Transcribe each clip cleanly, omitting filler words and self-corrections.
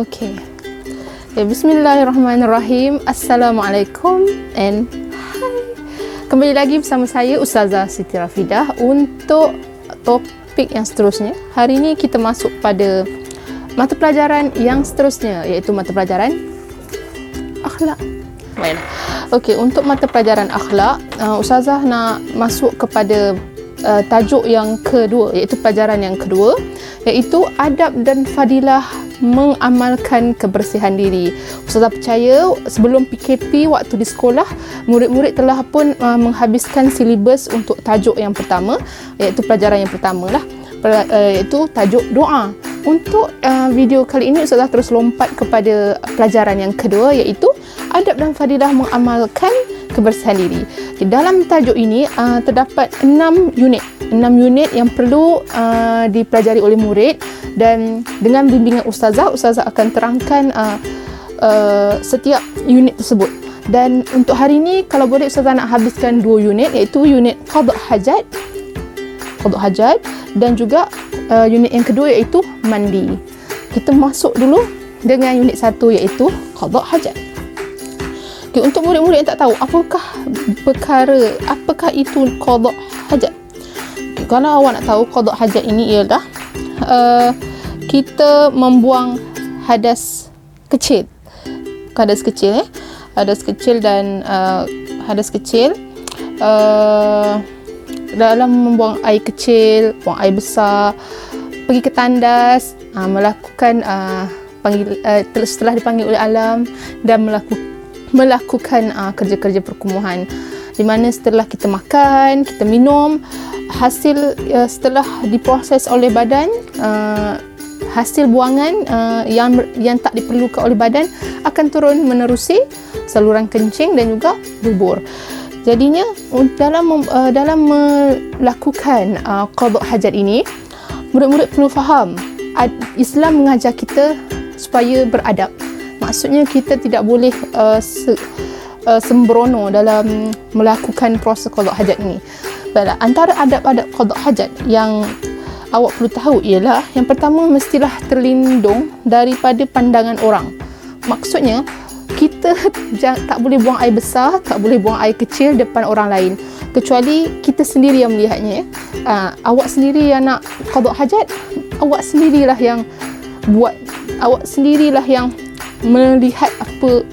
Okay. Bismillahirrahmanirrahim. Assalamualaikum and hi. Kembali lagi bersama saya Ustazah Siti Rafidah untuk topik yang seterusnya. Hari ini kita masuk pada mata pelajaran yang seterusnya, iaitu mata pelajaran akhlak. Baik. Okey, untuk mata pelajaran akhlak, Ustazah nak masuk kepada tajuk yang kedua, iaitu pelajaran yang kedua, iaitu adab dan fadilah mengamalkan kebersihan diri. Ustazah percaya sebelum PKP waktu di sekolah, murid-murid telah pun menghabiskan silibus untuk tajuk yang pertama, iaitu pelajaran yang pertama lah, iaitu tajuk doa. Untuk video kali ini Ustazah terus lompat kepada pelajaran yang kedua, iaitu adab dan fadilah mengamalkan kebersihan diri. Di dalam tajuk ini terdapat 6 unit yang perlu dipelajari oleh murid, dan dengan bimbingan Ustazah akan terangkan setiap unit tersebut. Dan untuk hari ini, kalau boleh Ustazah nak habiskan 2 unit, iaitu unit qada' hajat dan juga unit yang kedua iaitu mandi. Kita masuk dulu dengan unit 1, iaitu qada' hajat. Okay, untuk murid-murid yang tak tahu apakah itu qada' hajat. Okay, kalau awak nak tahu, qada' hajat ini ialah kita membuang hadas kecil. Hadas kecil dalam membuang air kecil, buang air besar, pergi ke tandas, melakukan setelah dipanggil oleh alam, dan melakukan kerja-kerja perkumuhan, di mana setelah kita makan, kita minum, hasil setelah diproses oleh badan, hasil buangan yang tak diperlukan oleh badan akan turun menerusi saluran kencing dan juga dubur. Jadinya dalam melakukan qada' hajat ini, murid-murid perlu faham Islam mengajar kita supaya beradab. Maksudnya kita tidak boleh sembrono dalam melakukan proses qada' hajat ini. Baiklah, antara adab-adab qada' hajat yang awak perlu tahu ialah, yang pertama, mestilah terlindung daripada pandangan orang. Maksudnya kita tak boleh buang air besar, tak boleh buang air kecil depan orang lain, kecuali kita sendiri yang melihatnya. Awak sendiri yang nak qada' hajat, awak sendirilah yang buat, awak sendirilah yang melihat apa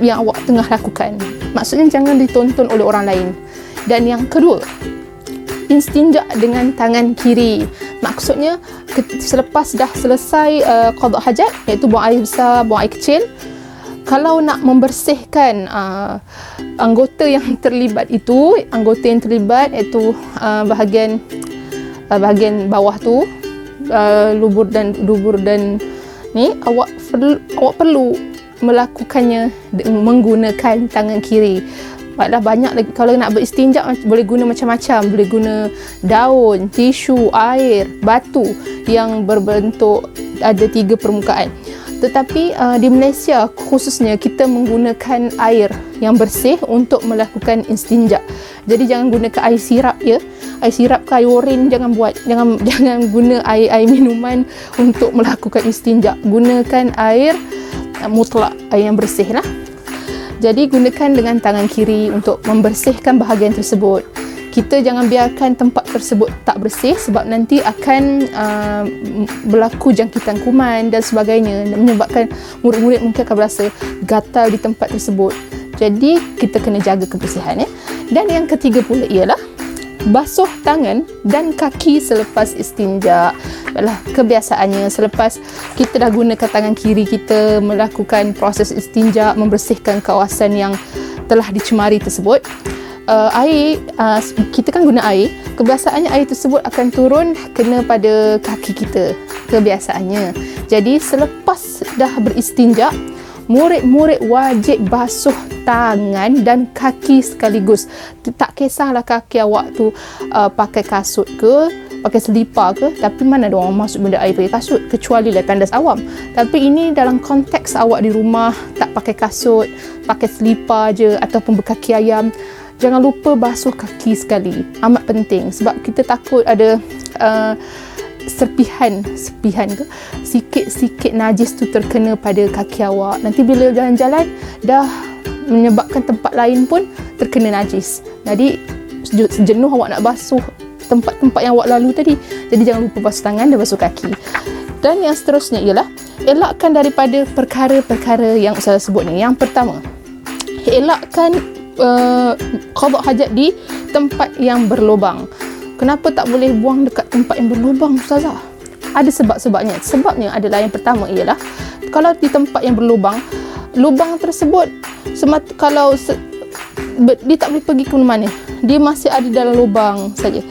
yang awak tengah lakukan. Maksudnya jangan ditonton oleh orang lain. Dan yang kedua, istinja dengan tangan kiri. Maksudnya selepas dah selesai qada' hajat, iaitu buang air besar, buang air kecil, kalau nak membersihkan anggota yang terlibat iaitu bahagian bawah tu, dubur dan ni, awak perlu melakukannya menggunakan tangan kiri. Baiklah, banyak lagi. Kalau nak beristinja boleh guna macam-macam, boleh guna daun, tisu, air, batu yang berbentuk ada 3 permukaan. Tetapi di Malaysia khususnya, kita menggunakan air yang bersih untuk melakukan istinja. Jadi jangan gunakan air sirap ya. Air sirap ke air oren jangan guna air minuman untuk melakukan istinja. Gunakan air mutlak, air yang bersih lah. Jadi gunakan dengan tangan kiri untuk membersihkan bahagian tersebut. Kita jangan biarkan tempat tersebut tak bersih, sebab nanti akan berlaku jangkitan kuman dan sebagainya, dan menyebabkan murid-murid mungkin akan berasa gatal di tempat tersebut. Jadi kita kena jaga kebersihan ya. Dan yang ketiga pula ialah basuh tangan dan kaki selepas istinja. Baiklah, kebiasaannya selepas kita dah gunakan tangan kiri kita melakukan proses istinja, membersihkan kawasan yang telah dicemari tersebut, kita kan guna air, kebiasaannya air tersebut akan turun kena pada kaki kita, kebiasaannya. Jadi selepas dah beristinja, murid-murid wajib basuh tangan dan kaki sekaligus. Tak kisahlah kaki awak tu pakai kasut ke, pakai selipar ke, tapi mana ada orang masuk benda air pakai kasut, kecuali lah tandas awam. Tapi ini dalam konteks awak di rumah tak pakai kasut, pakai selipar je ataupun berkaki ayam, jangan lupa basuh kaki sekali. Amat penting, sebab kita takut ada serpihan ke sikit-sikit najis tu terkena pada kaki awak, nanti bila jalan-jalan dah menyebabkan tempat lain pun terkena najis. Jadi jenuh awak nak basuh tempat-tempat yang awak lalu tadi. Jadi jangan lupa basuh tangan dan basuh kaki. Dan yang seterusnya ialah elakkan daripada perkara-perkara yang saya sebut ni. Yang pertama, elakkan qada hajat di tempat yang berlubang. Kenapa tak boleh buang dekat tempat yang berlubang, Ustazah? Ada sebab-sebabnya. Sebabnya adalah, yang pertama ialah kalau di tempat yang berlubang, lubang tersebut kalau dia tak boleh pergi ke mana-mana, dia masih ada dalam lubang saja.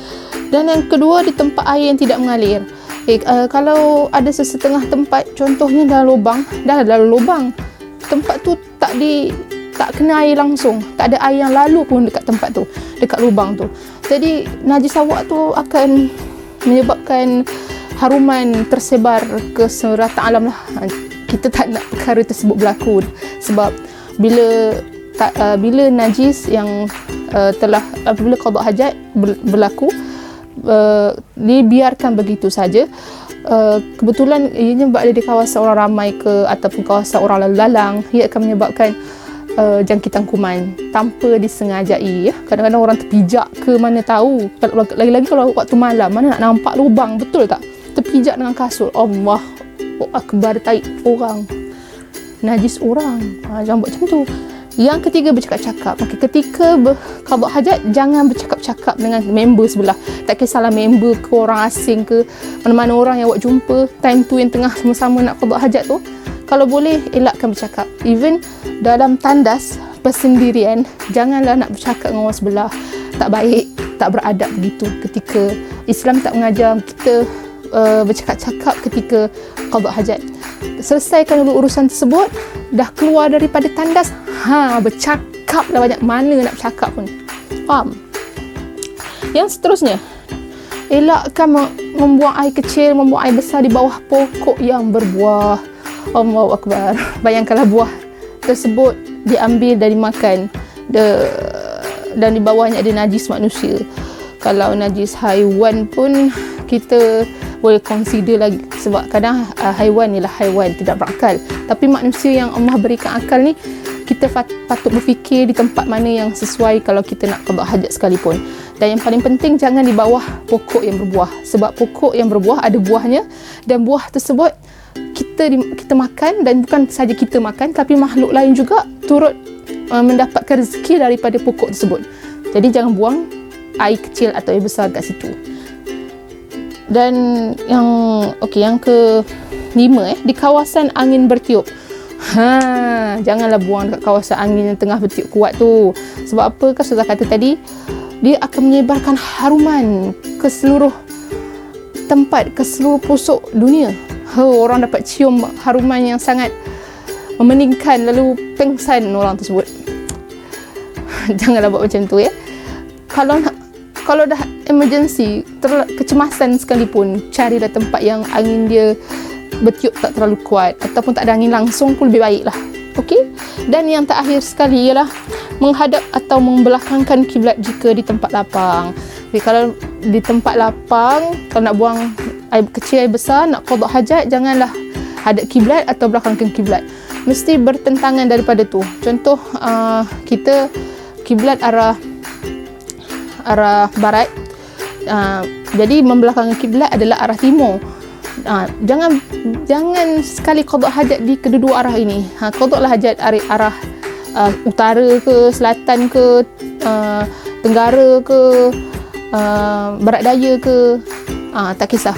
Dan yang kedua, di tempat air yang tidak mengalir. Kalau ada sesetengah tempat, contohnya dalam lubang, tempat tu tak kena air langsung, tak ada air yang lalu pun dekat tempat tu, dekat lubang tu. Jadi najis awak tu akan menyebabkan haruman tersebar ke serata alam lah. Kita tak nak perkara tersebut berlaku, sebab bila najis yang bila qada hajat berlaku, dibiarkan begitu saja, kebetulan ianya berada di kawasan orang ramai ke ataupun kawasan orang lalu-lalang, ia akan menyebabkan jangkitan kuman tanpa disengajai. Kadang-kadang orang terpijak ke mana tahu, lagi-lagi kalau waktu malam, mana nak nampak lubang, betul tak? Terpijak dengan kasut, Allah akbar, taib orang, najis orang. Jangan buat macam tu. Yang ketiga, bercakap-cakap. Ketika qada hajat, jangan bercakap-cakap dengan member sebelah. Tak kisahlah member ke orang asing ke, mana-mana orang yang awak jumpa time tu yang tengah sama-sama nak qada hajat tu, kalau boleh elakkan bercakap. Even dalam tandas persendirian, janganlah nak bercakap dengan orang sebelah. Tak baik, tak beradab begitu. Ketika Islam tak mengajar kita bercakap-cakap ketika qada hajat. Selesaikan dulu urusan tersebut, dah keluar daripada tandas, bercakap dah banyak mana nak bercakap pun. Faham? Yang seterusnya, elakkan membuang air kecil, membuang air besar di bawah pokok yang berbuah. Allahu akbar. Bayangkanlah buah tersebut diambil dan dimakan, dan di bawahnya ada najis manusia. Kalau najis haiwan pun kita boleh consider lagi, sebab kadang haiwan ialah haiwan tidak berakal, tapi manusia yang Allah berikan akal ni, kita patut berfikir di tempat mana yang sesuai kalau kita nak qada hajat sekalipun. Dan yang paling penting, jangan di bawah pokok yang berbuah, sebab pokok yang berbuah ada buahnya, dan buah tersebut kita makan, dan bukan saja kita makan, tapi makhluk lain juga turut mendapatkan rezeki daripada pokok tersebut. Jadi jangan buang air kecil atau air besar kat situ. Dan yang kelima, di kawasan angin bertiup. Janganlah buang dekat kawasan angin yang tengah bertiup kuat tu. Sebab apa? Kan Ustazah kata tadi, dia akan menyebarkan haruman ke seluruh tempat, ke seluruh pelosok dunia. Orang dapat cium haruman yang sangat memeningkan, lalu pengsan orang tersebut. Janganlah buat macam tu ya. Kalau dah emergency, kecemasan sekalipun, carilah tempat yang angin dia bertiup tak terlalu kuat, ataupun tak ada angin langsung pun lebih baiklah. Okey? Dan yang terakhir sekali ialah menghadap atau membelakangkan kiblat jika di tempat lapang. Jadi, kalau di tempat lapang, kalau nak buang air kecil, air besar, nak qada hajat, janganlah hadap kiblat atau belakangkan kiblat. Mesti bertentangan daripada tu. Contoh, kita kiblat arah barat, jadi membelakangkan kiblat adalah arah timur. Jangan sekali qada hajat di kedua arah ini. Qadalah hajat arah utara ke, selatan ke, tenggara ke, barat daya ke, tak kisah,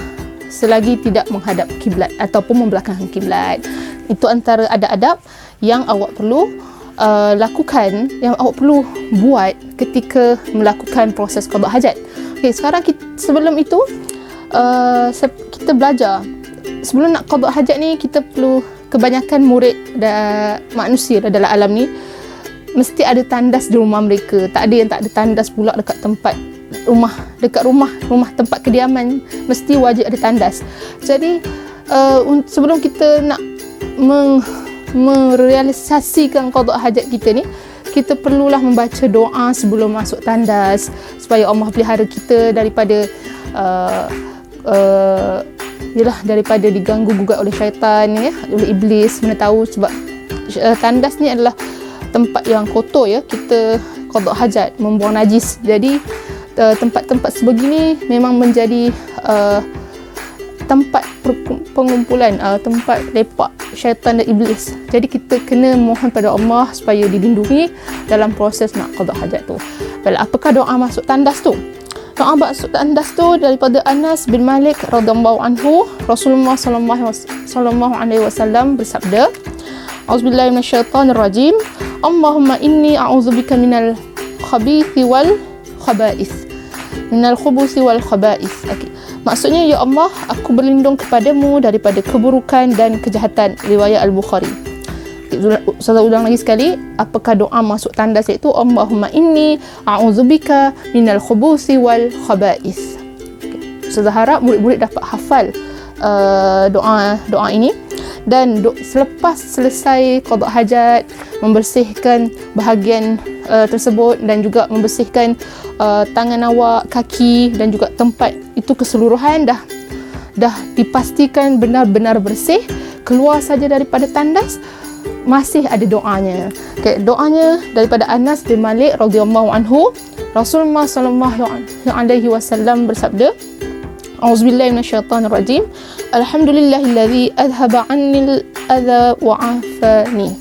selagi tidak menghadap kiblat ataupun membelakangkan kiblat. Itu antara adab-adab yang awak perlu lakukan, yang awak perlu buat ketika melakukan proses qada hajat. Okey, sekarang sebelum itu kita belajar. Sebelum nak qada hajat ni, kita perlu, kebanyakan murid manusia dalam alam ni mesti ada tandas di rumah mereka. Tak ada yang tak ada tandas pula dekat tempat rumah, dekat rumah tempat kediaman, mesti wajib ada tandas. Jadi sebelum kita nak merealisasikan qada hajat kita ni, kita perlulah membaca doa sebelum masuk tandas, supaya Allah pelihara kita daripada ialah daripada diganggu gugat oleh syaitan ya, oleh iblis. Mana tahu sebab tandas ni adalah tempat yang kotor ya, kita qada hajat, membuang najis. Jadi tempat-tempat sebegini memang menjadi tempat pengumpulan, tempat lepak syaitan dan iblis. Jadi kita kena mohon pada Allah supaya dilindungi dalam proses nak qada hajat tu. Baik, apakah doa masuk tandas tu? Doa masuk tandas tu daripada Anas bin Malik radhiyallahu anhu. Rasulullah sallallahu alaihi wasallam bersabda, Auzubillahi minasyaitonir rajim. Allahumma inni a'udzubika minal khabithi wal khaba'ith. Minal khubuthi wal khaba'ith. Okay. Maksudnya, ya Allah, aku berlindung kepadamu daripada keburukan dan kejahatan. Riwayat Al-Bukhari. Saya ulang lagi sekali, apakah doa masuk tandas, iaitu Allahumma inni a'udzubika minal khubuthi wal khaba'ith. Saya harap murid-murid dapat hafal doa ini, dan selepas selesai qada hajat, membersihkan bahagian tersebut dan juga membersihkan tangan awak, kaki dan juga tempat itu keseluruhan dah dipastikan benar-benar bersih, keluar saja daripada tandas, masih ada doanya. Okay, doanya daripada Anas bin Malik radhiyallahu anhu. Rasulullah sallallahu alaihi wasallam bersabda, Auzubillahi minasyaitonir rajim. Alhamdulillahilladzi adhhaba 'anni al-adha wa 'afani.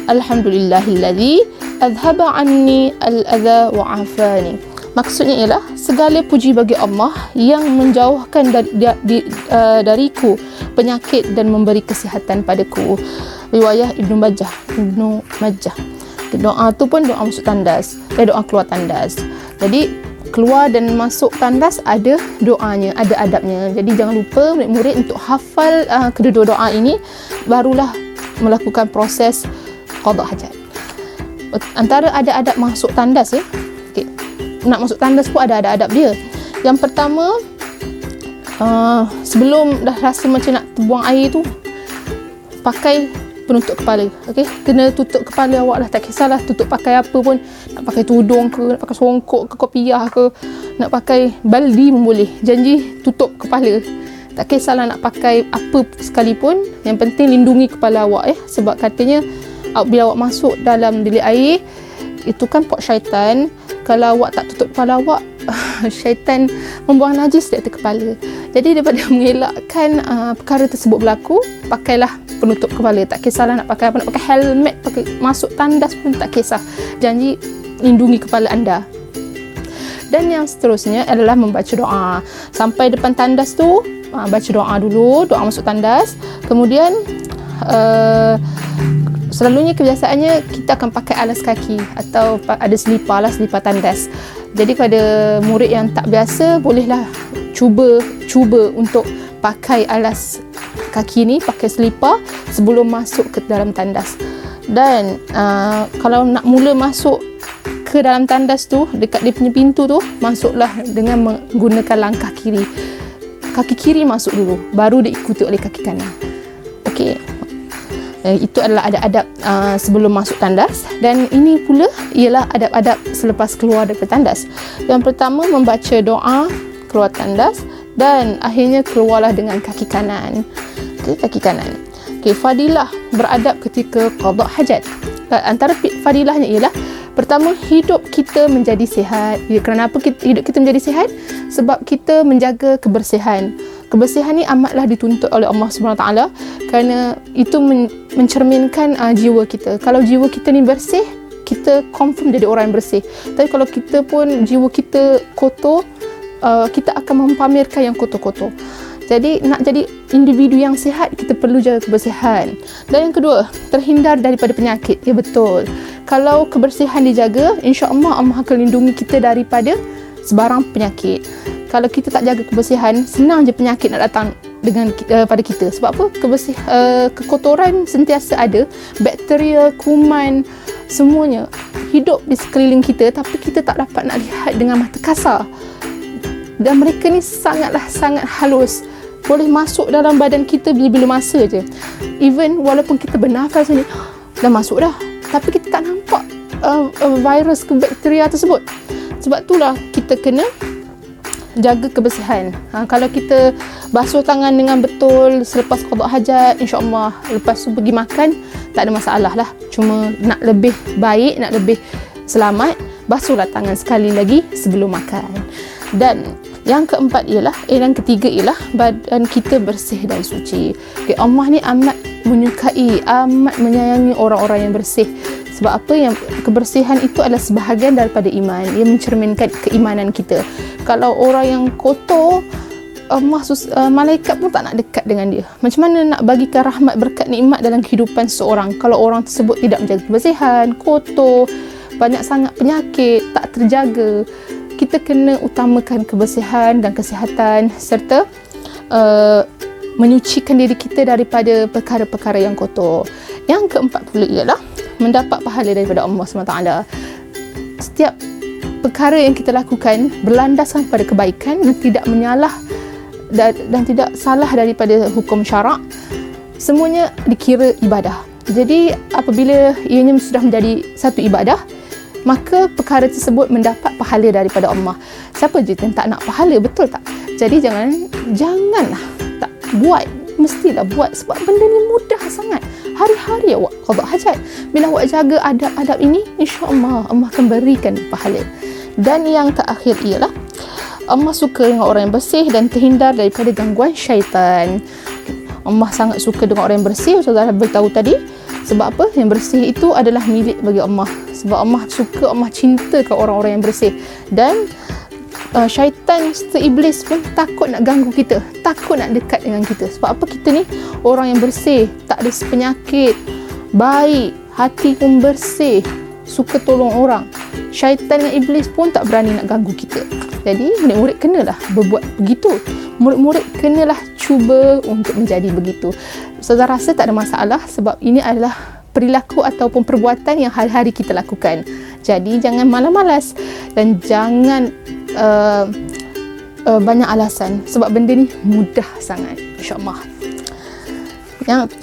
Alhamdulillahilladzi adhhaba 'anni al-adha wa 'afani. Maksudnya ialah segala puji bagi Allah yang menjauhkan dariku penyakit dan memberi kesihatan padaku. Riwayat Ibnu Majah. Doa tu pun doa masuk tandas, doa keluar tandas. Jadi keluar dan masuk tandas ada doanya, ada adabnya. Jadi jangan lupa murid-murid untuk hafal kedua doa ini, barulah melakukan proses qada hajat. Antara ada adab masuk tandas ya. Okay. Nak masuk tandas pun ada adab dia. Yang pertama, sebelum dah rasa macam nak terbuang air tu, pakai penutup kepala. Okey, kena tutup kepala awak lah, tak kisahlah tutup pakai apa pun, nak pakai tudung ke, nak pakai songkok ke, kopiah ke, nak pakai baldi pun boleh. Janji tutup kepala. Tak kisahlah nak pakai apa sekalipun, yang penting lindungi kepala awak ya, sebab katanya bila awak masuk dalam bilik air, itu kan pot syaitan. Kalau awak tak tutup kepala awak, syaitan membuang najis di atas kepala. Jadi daripada mengelakkan perkara tersebut berlaku, pakailah penutup kepala. Tak kisahlah nak pakai apa, nak pakai helmet, pakai masuk tandas pun tak kisah. Janji lindungi kepala anda. Dan yang seterusnya adalah membaca doa. Sampai depan tandas tu, baca doa dulu, doa masuk tandas. Kemudian selalunya kebiasaannya kita akan pakai alas kaki atau ada selipar lah, selipar tandas. Jadi pada murid yang tak biasa, bolehlah cuba untuk pakai alas kaki ni, pakai selipar sebelum masuk ke dalam tandas. Dan kalau nak mula masuk ke dalam tandas tu, dekat dia punya pintu tu, masuklah dengan menggunakan langkah kiri. Kaki kiri masuk dulu, baru diikuti oleh kaki kanan. Okey. Itu adalah adab-adab sebelum masuk tandas. Dan ini pula ialah adab-adab selepas keluar daripada tandas. Yang pertama, membaca doa keluar tandas, dan akhirnya keluarlah dengan kaki kanan. Okay, kaki kanan. Okay, fadilah beradab ketika qada hajat. Antara fadilahnya ialah, pertama, hidup kita menjadi sihat. Kenapa hidup kita menjadi sihat? Sebab kita menjaga kebersihan. Kebersihan ni amatlah dituntut oleh Allah SWT, kerana itu mencerminkan jiwa kita. Kalau jiwa kita ni bersih, kita confirm jadi orang yang bersih. Tapi kalau kita pun jiwa kita kotor, kita akan mempamerkan yang kotor-kotor. Jadi nak jadi individu yang sihat, kita perlu jaga kebersihan. Dan yang kedua, terhindar daripada penyakit. Ya, betul. Kalau kebersihan dijaga, insya-Allah Allah akan lindungi kita daripada sebarang penyakit. Kalau kita tak jaga kebersihan, senang je penyakit nak datang pada kita. Sebab apa? Kekotoran sentiasa ada, bakteria, kuman, semuanya hidup di sekeliling kita, tapi kita tak dapat nak lihat dengan mata kasar. Dan mereka ni sangat halus, boleh masuk dalam badan kita bila-bila masa je. Even walaupun kita bernafas ni, dah masuk dah, tapi kita tak nampak virus ke bakteria tersebut. Sebab itulah kita kena jaga kebersihan. Kalau kita basuh tangan dengan betul selepas qada hajat, insya-Allah lepas tu pergi makan tak ada masalah lah. Cuma nak lebih baik, nak lebih selamat, basuhlah tangan sekali lagi sebelum makan. Dan yang keempat ialah, yang ketiga ialah badan kita bersih dan suci. Okay, Allah ni amat menyukai, amat menyayangi orang-orang yang bersih. Sebab apa? Yang kebersihan itu adalah sebahagian daripada iman. Ia mencerminkan keimanan kita. Kalau orang yang kotor, malaikat pun tak nak dekat dengan dia. Macam mana nak bagikan rahmat, berkat, nikmat dalam kehidupan seseorang kalau orang tersebut tidak menjaga kebersihan, kotor, banyak sangat penyakit, tak terjaga. Kita kena utamakan kebersihan dan kesihatan serta menyucikan diri kita daripada perkara-perkara yang kotor. Yang keempat pula ialah mendapat pahala daripada Allah SWT. Setiap perkara yang kita lakukan berlandaskan pada kebaikan dan tidak menyalah dan tidak salah daripada hukum syarak, semuanya dikira ibadah. Jadi apabila ianya sudah menjadi satu ibadah, maka perkara tersebut mendapat pahala daripada Allah. Siapa je yang tak nak pahala, betul tak? Jadi janganlah tak buat, mestilah buat sebab benda ni mudah sangat. Hari-hari awak qada hajat, bila awak jaga adab-adab ini, insya-Allah Allah akan berikan pahala. Dan yang terakhir ialah Allah suka dengan orang yang bersih dan terhindar daripada gangguan syaitan. Allah sangat suka dengan orang yang bersih. Ustazah beritahu tadi. Sebab apa? Yang bersih itu adalah milik bagi Allah. Sebab Allah suka, Allah cintakan orang-orang yang bersih. Dan syaitan serta iblis pun takut nak ganggu kita, takut nak dekat dengan kita. Sebab apa? Kita ni orang yang bersih, tak ada penyakit, baik, hati pun bersih, suka tolong orang. Syaitan dan iblis pun tak berani nak ganggu kita. Jadi murid-murid kenalah berbuat begitu. Murid-murid kenalah cuba untuk menjadi begitu. Ustazah rasa tak ada masalah sebab ini adalah perilaku ataupun perbuatan yang hari-hari kita lakukan. Jadi jangan malas-malas dan jangan banyak alasan sebab benda ni mudah sangat, insya-Allah. Yang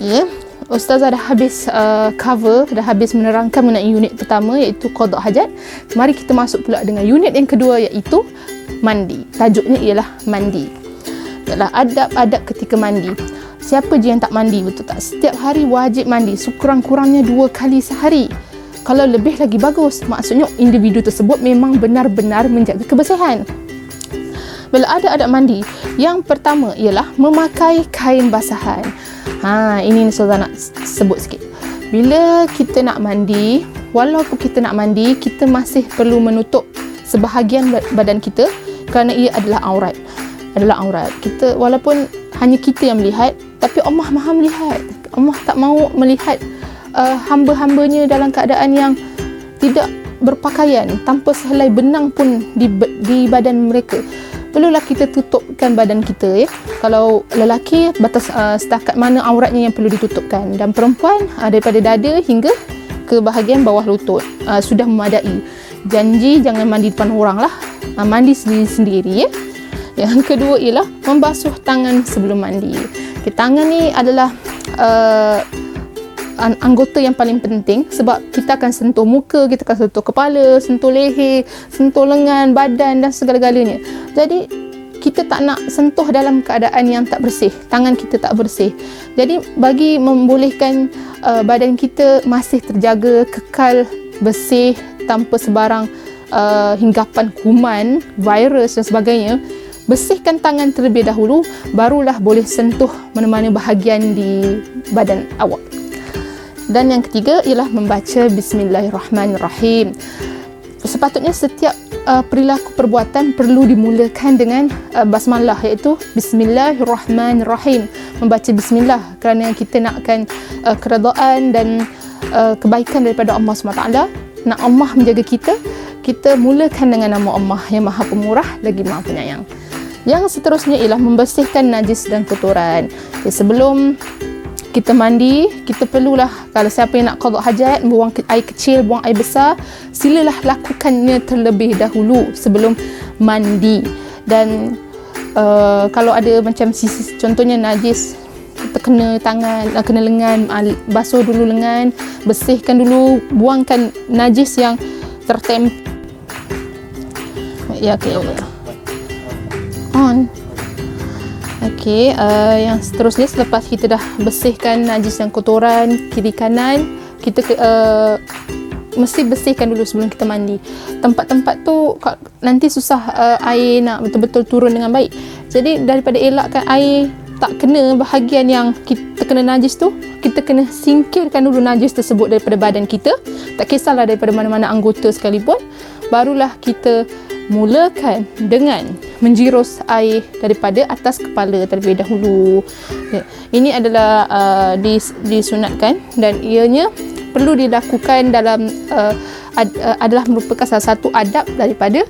Ustazah dah habis cover, dah habis menerangkan mengenai unit pertama iaitu qada hajat. Mari kita masuk pula dengan unit yang kedua iaitu mandi. Tajuknya ialah mandi. Ialah adab-adab ketika mandi. Siapa je yang tak mandi, betul tak? Setiap hari wajib mandi, sekurang-kurangnya 2 kali sehari. Kalau lebih lagi bagus, maksudnya individu tersebut memang benar-benar menjaga kebersihan. Bila ada adab mandi, yang pertama ialah memakai kain basahan. Ini Ustazah nak sebut sikit. Bila kita nak mandi, walaupun kita nak mandi, kita masih perlu menutup sebahagian badan kita kerana ia adalah aurat. Kita walaupun hanya kita yang melihat, tapi Allah Maha melihat. Allah tak mahu melihat hamba-hambanya dalam keadaan yang tidak berpakaian, tanpa sehelai benang pun di badan mereka. Perlulah kita tutupkan badan kita, ya. Kalau lelaki batas setakat mana auratnya yang perlu ditutupkan, dan perempuan daripada dada hingga ke bahagian bawah lutut sudah memadai. Janji jangan mandi depan orang lah, mandi sendiri-sendiri, ya. Yang kedua ialah membasuh tangan sebelum mandi. Tangan ni adalah anggota yang paling penting sebab kita akan sentuh muka, kita akan sentuh kepala, sentuh leher, sentuh lengan, badan dan segala-galanya. Jadi kita tak nak sentuh dalam keadaan yang tak bersih, tangan kita tak bersih. Jadi bagi membolehkan badan kita masih terjaga, kekal bersih tanpa sebarang hinggapan kuman, virus dan sebagainya, bersihkan tangan terlebih dahulu, barulah boleh sentuh mana-mana bahagian di badan awak. Dan yang ketiga ialah membaca Bismillahirrahmanirrahim. Sepatutnya setiap perilaku perbuatan perlu dimulakan dengan basmalah, iaitu Bismillahirrahmanirrahim. Membaca Bismillah kerana kita nakkan keredaan dan kebaikan daripada Allah SWT. Nak Allah menjaga kita, kita mulakan dengan nama Allah yang Maha Pemurah lagi Maha Penyayang. Yang seterusnya ialah membersihkan najis dan kotoran. Sebelum kita mandi, kita perlulah, kalau siapa yang nak qada hajat, buang air kecil, buang air besar, silalah lakukannya terlebih dahulu sebelum mandi. Dan kalau ada macam sisi, contohnya najis terkena tangan, kena lengan, basuh dulu lengan, bersihkan dulu, buangkan najis yang tertempel. Ya, okey. on. Okey, yang seterusnya selepas kita dah bersihkan najis dan kotoran kiri kanan, kita mesti bersihkan dulu sebelum kita mandi. Tempat-tempat tu nanti susah air nak betul-betul turun dengan baik. Jadi daripada elakkan air tak kena bahagian yang kita kena najis tu, kita kena singkirkan dulu najis tersebut daripada badan kita. Tak kisahlah daripada mana-mana anggota sekalipun. Barulah kita mulakan dengan menjirus air daripada atas kepala terlebih dahulu. Ini adalah disunatkan dan ianya perlu dilakukan dalam adalah merupakan salah satu adab daripada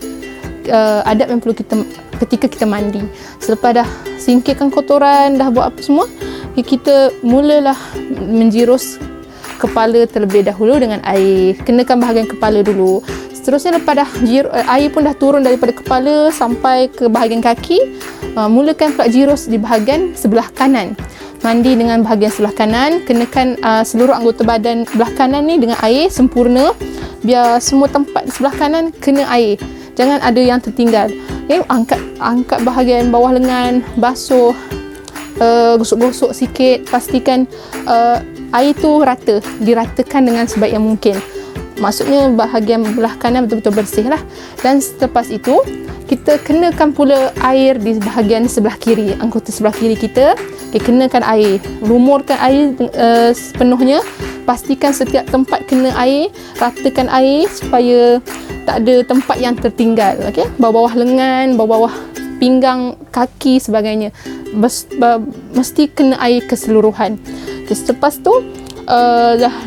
adab yang perlu kita ketika kita mandi. Selepas dah singkirkan kotoran, dah buat apa semua, kita mulalah menjirus kepala terlebih dahulu dengan air. Kenakan bahagian kepala dulu. Seterusnya lepas dah air pun dah turun daripada kepala sampai ke bahagian kaki, mulakan pula jirus di bahagian sebelah kanan. Mandi dengan bahagian sebelah kanan, kenakan seluruh anggota badan sebelah kanan ni dengan air sempurna, biar semua tempat di sebelah kanan kena air. Jangan ada yang tertinggal. Okay, angkat bahagian bawah lengan, basuh, gosok-gosok sikit, pastikan air tu rata, diratakan dengan sebaik yang mungkin. Maksudnya bahagian belah kanan betul-betul bersih lah. Dan selepas itu kita kenakan pula air di bahagian sebelah kiri, anggota sebelah kiri kita. Kenakan air, lumurkan air sepenuhnya. Pastikan setiap tempat kena air, ratakan air supaya tak ada tempat yang tertinggal. Okay? Bawah-bawah lengan, bawah-bawah pinggang, kaki sebagainya, mesti kena air keseluruhan. Okay, selepas tu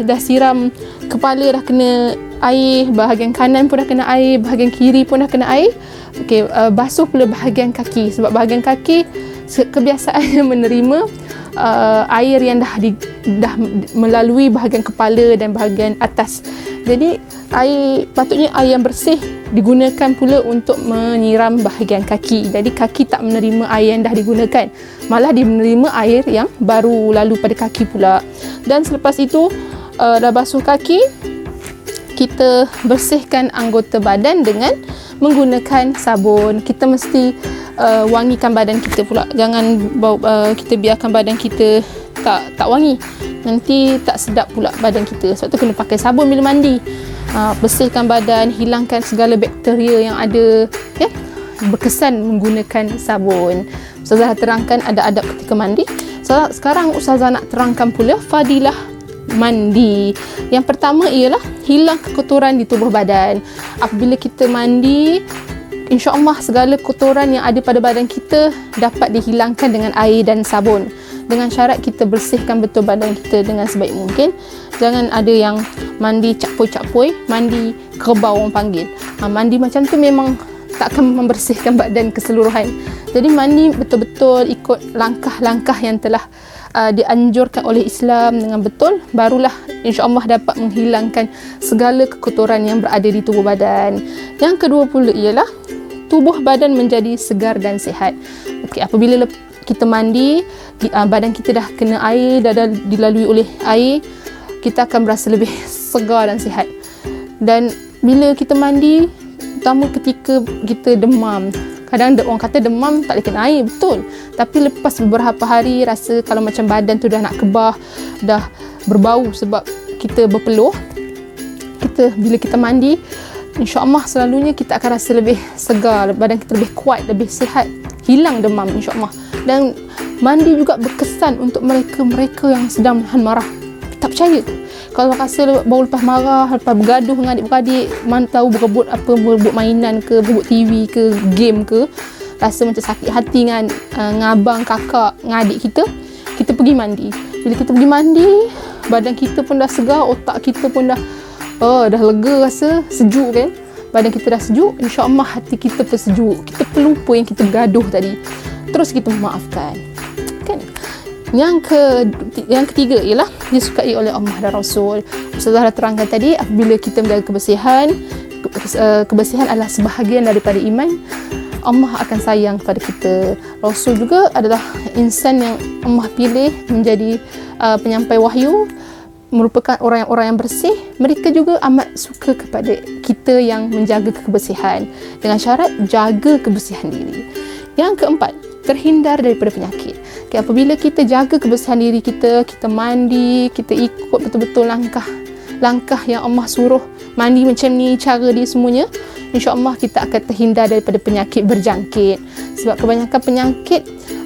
dah siram kepala, dah kena air, bahagian kanan pun dah kena air, bahagian kiri pun dah kena air. Okey, basuh pula bahagian kaki, sebab bahagian kaki kebiasaannya menerima air yang dah melalui bahagian kepala dan bahagian atas. Jadi patutnya air yang bersih digunakan pula untuk menyiram bahagian kaki. Jadi kaki tak menerima air yang dah digunakan, malah dia menerima air yang baru lalu pada kaki pula. Dan selepas itu dah basuh kaki, kita bersihkan anggota badan dengan menggunakan sabun. Kita mesti wangikan badan kita pula. Jangan kita biarkan badan kita tak wangi. Nanti tak sedap pula badan kita. Sebab tu kena pakai sabun bila mandi. Bersihkan badan, hilangkan segala bakteria yang ada, ya? Berkesan menggunakan sabun. Ustazah terangkan ada adab ketika mandi. Sekarang Ustazah nak terangkan pula fadilah mandi. Yang pertama ialah hilang kekotoran di tubuh badan. Apabila kita mandi, insya-Allah segala kotoran yang ada pada badan kita dapat dihilangkan dengan air dan sabun. Dengan syarat kita bersihkan betul badan kita dengan sebaik mungkin. Jangan ada yang mandi capoi-capoi, mandi kerbau orang panggil. Mandi macam tu memang tak akan membersihkan badan keseluruhan. Jadi mandi betul-betul ikut langkah-langkah yang telah dianjurkan oleh Islam dengan betul, barulah insya-Allah dapat menghilangkan segala kekotoran yang berada di tubuh badan. Yang kedua pula ialah tubuh badan menjadi segar dan sihat. Okey, apabila kita mandi, badan kita dah kena air, dah dilalui oleh air, kita akan berasa lebih segar dan sihat. Dan bila kita mandi, terutama ketika kita demam, kadang orang kata demam tak boleh kena air, betul. Tapi lepas beberapa hari rasa kalau macam badan tu dah nak kebah, dah berbau sebab kita berpeluh, bila kita mandi, insya-Allah selalunya kita akan rasa lebih segar, badan kita lebih kuat, lebih sihat, hilang demam insya-Allah. Dan mandi juga berkesan untuk mereka yang sedang menahan marah. Tak percaya tu, kalau rasa baru lepas marah, lepas bergaduh dengan adik-beradik, mana tahu berebut mainan ke, berebut TV ke, game ke, rasa macam sakit hati dengan abang, kakak, dengan adik kita pergi mandi. Bila kita pergi mandi, badan kita pun dah segar, otak kita pun dah lega, rasa sejuk kan. Badan kita dah sejuk, insya-Allah hati kita pun sejuk. Kita pelupa yang kita bergaduh tadi, terus kita memaafkan, kan? Yang ketiga ialah disukai oleh Allah dan Rasul. Ustazah dah terangkan tadi, apabila kita menjaga kebersihan adalah sebahagian daripada iman. Allah akan sayang kepada kita. Rasul juga adalah insan yang Allah pilih menjadi penyampai wahyu, merupakan orang-orang yang bersih. Mereka juga amat suka kepada kita yang menjaga kebersihan, dengan syarat jaga kebersihan diri. Yang keempat, terhindar daripada penyakit. Okay, apabila kita jaga kebersihan diri kita, kita mandi, kita ikut betul-betul langkah yang Allah suruh, mandi macam ni, cara dia semuanya, insya-Allah kita akan terhindar daripada penyakit berjangkit. Sebab kebanyakan penyakit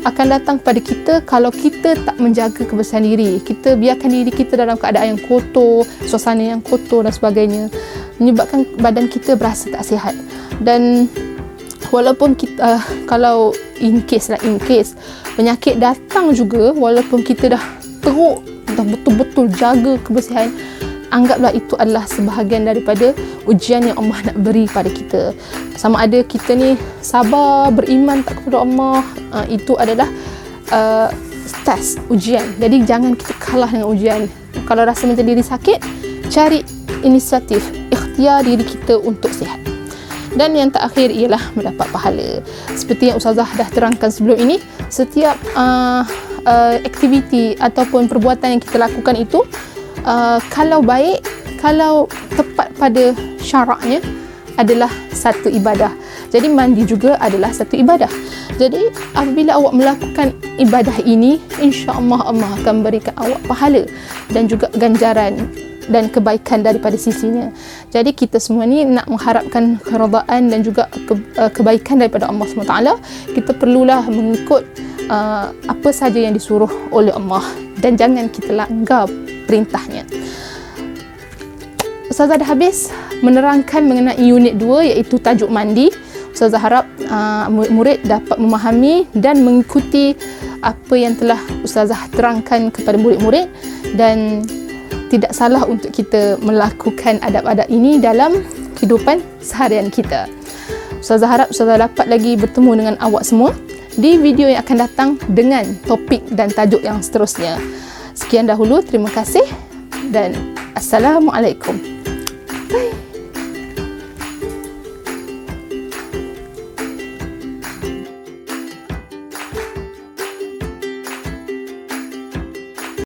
akan datang pada kita kalau kita tak menjaga kebersihan diri. Kita biarkan diri kita dalam keadaan yang kotor, suasana yang kotor dan sebagainya, menyebabkan badan kita berasa tak sihat. Dan walaupun kita kalau in case penyakit datang juga, walaupun kita dah teruk, dah betul-betul jaga kebersihan, anggaplah itu adalah sebahagian daripada ujian yang Allah nak beri pada kita. Sama ada kita ni sabar, beriman tak kepada Allah, itu adalah test, ujian. Jadi jangan kita kalah dengan ujian. Kalau rasa macam diri sakit, cari inisiatif, ikhtiar diri kita untuk sihat. Dan yang terakhir ialah mendapat pahala. Seperti yang Ustazah dah terangkan sebelum ini, setiap aktiviti ataupun perbuatan yang kita lakukan itu, kalau baik, kalau tepat pada syaraknya, adalah satu ibadah. Jadi mandi juga adalah satu ibadah. Jadi apabila awak melakukan ibadah ini, insya-Allah Allah akan berikan awak pahala dan juga ganjaran dan kebaikan daripada sisinya. Jadi kita semua ni nak mengharapkan keredaan dan juga kebaikan daripada Allah SWT. Kita perlulah mengikut apa saja yang disuruh oleh Allah dan jangan kita langgar perintahnya. Ustazah dah habis menerangkan mengenai unit 2 iaitu tajuk mandi. Ustazah harap murid dapat memahami dan mengikuti apa yang telah Ustazah terangkan kepada murid-murid, dan tidak salah untuk kita melakukan adab-adab ini dalam kehidupan seharian kita. Ustazah harap Ustazah dapat lagi bertemu dengan awak semua di video yang akan datang dengan topik dan tajuk yang seterusnya. Sekian dahulu, terima kasih dan Assalamualaikum.